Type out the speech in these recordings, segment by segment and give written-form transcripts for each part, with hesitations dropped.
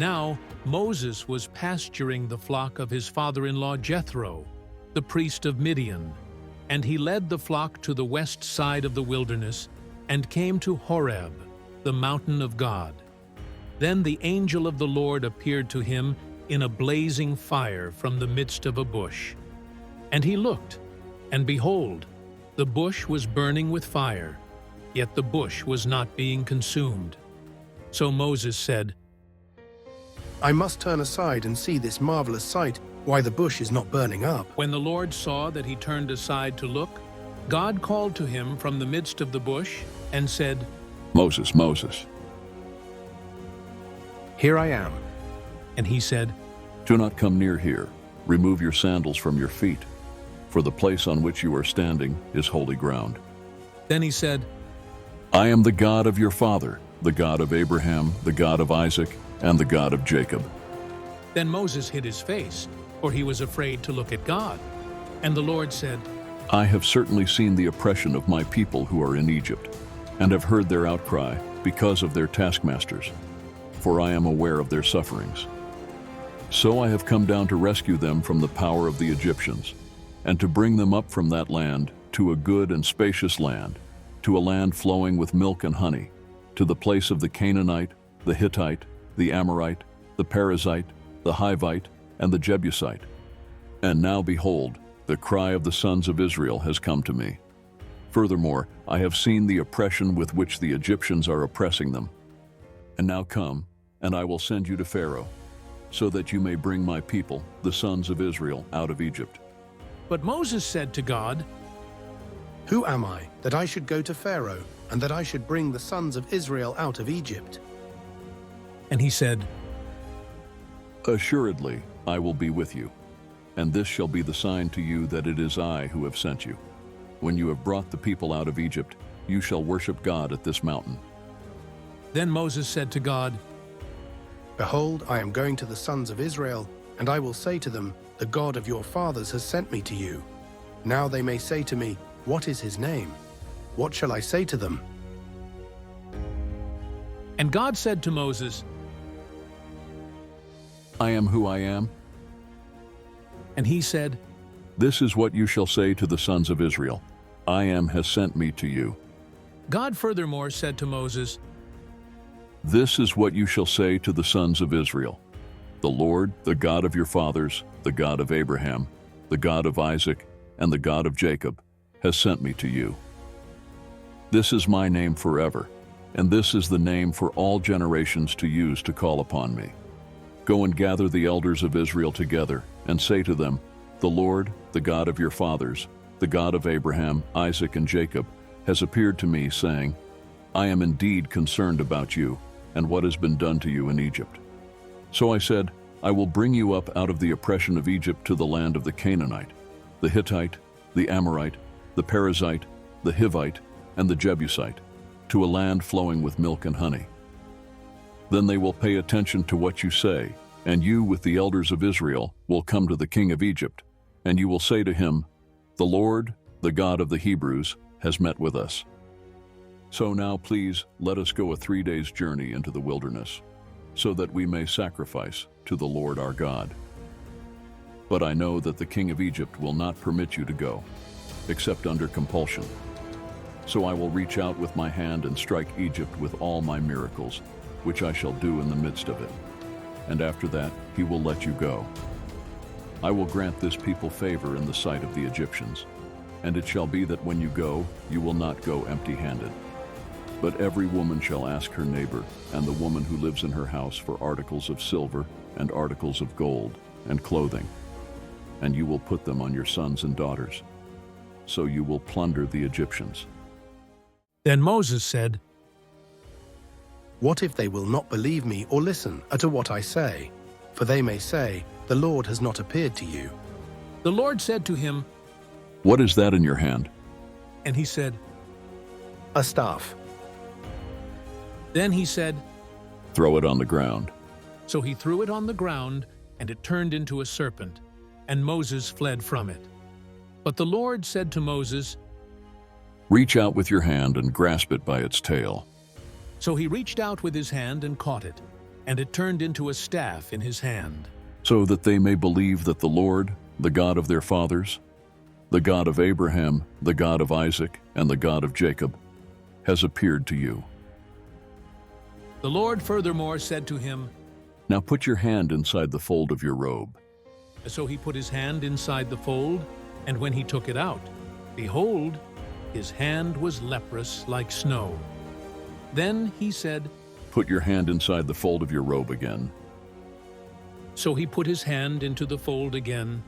Now Moses was pasturing the flock of his father-in-law Jethro, the priest of Midian, and he led the flock to the west side of the wilderness and came to Horeb, the mountain of God. Then the angel of the Lord appeared to him in a blazing fire from the midst of a bush. And he looked, and behold, the bush was burning with fire, yet the bush was not being consumed. So Moses said, I must turn aside and see this marvelous sight, why the bush is not burning up. When the Lord saw that he turned aside to look, God called to him from the midst of the bush and said, Moses, Moses. Here I am. And he said, Do not come near here. Remove your sandals from your feet, for the place on which you are standing is holy ground. Then he said, I am the God of your father, the God of Abraham, the God of Isaac, and the God of Jacob. Then Moses hid his face, for he was afraid to look at God. And the Lord said, I have certainly seen the oppression of my people who are in Egypt, and have heard their outcry because of their taskmasters, for I am aware of their sufferings. So I have come down to rescue them from the power of the Egyptians, and to bring them up from that land to a good and spacious land, to a land flowing with milk and honey, to the place of the Canaanite, the Hittite, the Amorite, the Perizzite, the Hivite, and the Jebusite. And now behold, the cry of the sons of Israel has come to me. Furthermore, I have seen the oppression with which the Egyptians are oppressing them. And now come, and I will send you to Pharaoh, so that you may bring my people, the sons of Israel, out of Egypt. But Moses said to God, Who am I, that I should go to Pharaoh, and that I should bring the sons of Israel out of Egypt? and he said, Assuredly, I will be with you, and this shall be the sign to you that it is I who have sent you. When you have brought the people out of Egypt, you shall worship God at this mountain. Then Moses said to God, Behold, I am going to the sons of Israel, and I will say to them, The God of your fathers has sent me to you. Now they may say to me, What is his name? What shall I say to them? And God said to Moses, I am who I am. and he said, This is what you shall say to the sons of Israel. I am has sent me to you. God furthermore said to Moses, This is what you shall say to the sons of Israel. The Lord, the God of your fathers, the God of Abraham, the God of Isaac, and the God of Jacob, has sent me to you. This is my name forever, and this is the name for all generations to use to call upon me. Go and gather the elders of Israel together, and say to them, The Lord, the God of your fathers, the God of Abraham, Isaac, and Jacob, has appeared to me, saying, I am indeed concerned about you, and what has been done to you in Egypt. So I said, I will bring you up out of the oppression of Egypt to the land of the Canaanite, the Hittite, the Amorite, the Perizzite, the Hivite, and the Jebusite, to a land flowing with milk and honey. Then they will pay attention to what you say, and you with the elders of Israel will come to the king of Egypt, and you will say to him, The Lord, the God of the Hebrews, has met with us. So now please let us go a 3 days' journey into the wilderness, so that we may sacrifice to the Lord our God. But I know that the king of Egypt will not permit you to go, except under compulsion. So I will reach out with my hand and strike Egypt with all my miracles, which I shall do in the midst of it. And after that he will let you go. I will grant this people favor in the sight of the Egyptians, and it shall be that when you go, you will not go empty-handed. But every woman shall ask her neighbor and the woman who lives in her house for articles of silver and articles of gold and clothing, and you will put them on your sons and daughters. So you will plunder the Egyptians. Then Moses said, What if they will not believe me or listen to what I say? For they may say, The Lord has not appeared to you. The Lord said to him, What is that in your hand? and he said, A staff. Then he said, Throw it on the ground. So he threw it on the ground, and it turned into a serpent, and Moses fled from it. But the Lord said to Moses, Reach out with your hand and grasp it by its tail. So he reached out with his hand and caught it, and it turned into a staff in his hand. so that they may believe that the Lord, the God of their fathers, the God of Abraham, the God of Isaac, and the God of Jacob, has appeared to you. The Lord furthermore said to him, Now put your hand inside the fold of your robe. So he put his hand inside the fold, and when he took it out, behold, his hand was leprous like snow. Then he said, Put your hand inside the fold of your robe again. So he put his hand into the fold again,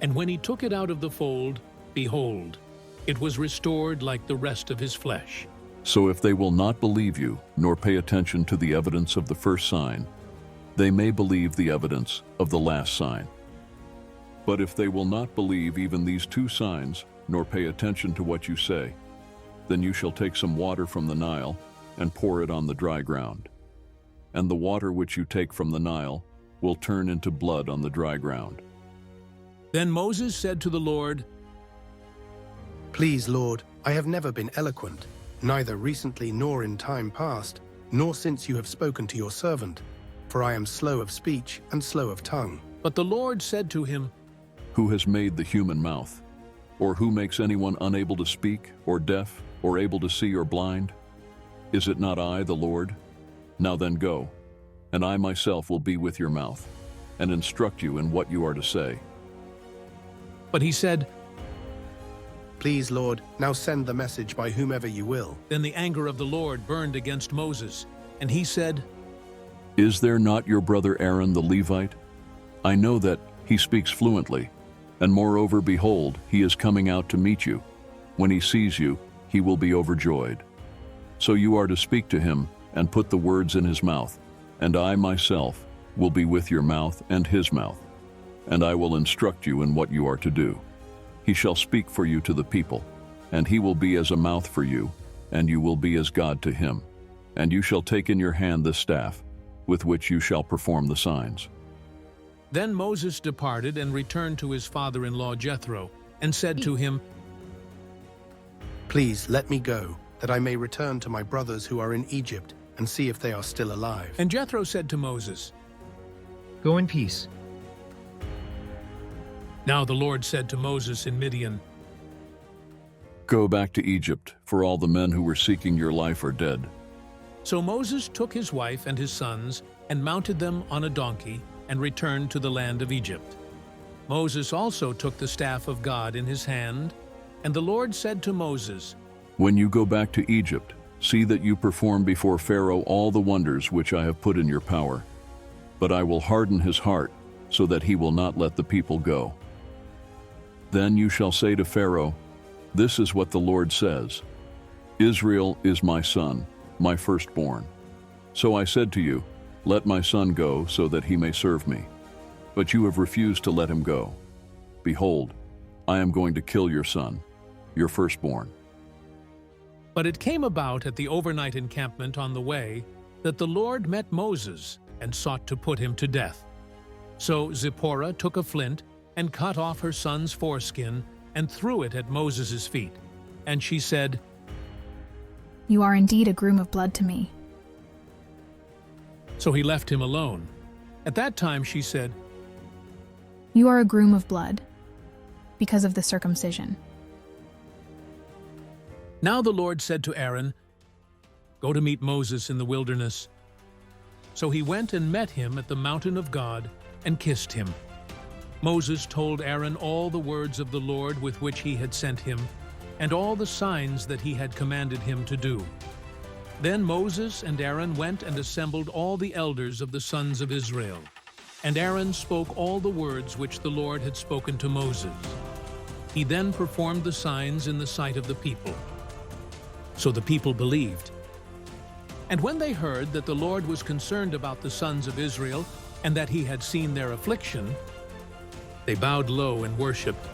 and when he took it out of the fold, behold, it was restored like the rest of his flesh. So if they will not believe you, nor pay attention to the evidence of the first sign, they may believe the evidence of the last sign. But if they will not believe even these two signs, nor pay attention to what you say, then you shall take some water from the Nile and pour it on the dry ground. And the water which you take from the Nile will turn into blood on the dry ground. Then Moses said to the Lord, Please, Lord, I have never been eloquent, neither recently nor in time past, nor since you have spoken to your servant, for I am slow of speech and slow of tongue. But the Lord said to him, Who has made the human mouth? Or who makes anyone unable to speak, or deaf, or able to see, or blind? Is it not I, the Lord? Now then go, and I myself will be with your mouth, and instruct you in what you are to say. But he said, Please, Lord, now send the message by whomever you will. Then the anger of the Lord burned against Moses, and he said, Is there not your brother Aaron the Levite? I know that he speaks fluently, and moreover, behold, he is coming out to meet you. When he sees you, he will be overjoyed. So you are to speak to him and put the words in his mouth, and I myself will be with your mouth and his mouth, and I will instruct you in what you are to do. He shall speak for you to the people, and he will be as a mouth for you, and you will be as God to him. And you shall take in your hand the staff, with which you shall perform the signs. Then Moses departed and returned to his father-in-law Jethro, and said to him, Please let me go, that I may return to my brothers who are in Egypt, and see if they are still alive. And Jethro said to Moses, Go in peace. Now the Lord said to Moses in Midian, Go back to Egypt, for all the men who were seeking your life are dead. So Moses took his wife and his sons, and mounted them on a donkey, and returned to the land of Egypt. Moses also took the staff of God in his hand, and the Lord said to Moses, When you go back to Egypt, see that you perform before Pharaoh all the wonders which I have put in your power. But I will harden his heart, so that he will not let the people go. Then you shall say to Pharaoh, This is what the Lord says, Israel is my son, my firstborn. So I said to you, Let my son go, so that he may serve me. But you have refused to let him go. Behold, I am going to kill your son, your firstborn. But it came about at the overnight encampment on the way that the Lord met Moses and sought to put him to death. So Zipporah took a flint and cut off her son's foreskin and threw it at Moses' feet. And she said, You are indeed a groom of blood to me. So he left him alone. At that time she said, You are a groom of blood, because of the circumcision. Now the Lord said to Aaron, Go to meet Moses in the wilderness. So he went and met him at the mountain of God and kissed him. Moses told Aaron all the words of the Lord with which he had sent him, and all the signs that he had commanded him to do. Then Moses and Aaron went and assembled all the elders of the sons of Israel. And Aaron spoke all the words which the Lord had spoken to Moses. He then performed the signs in the sight of the people. So the people believed. And when they heard that the Lord was concerned about the sons of Israel, and that he had seen their affliction, they bowed low and worshipped,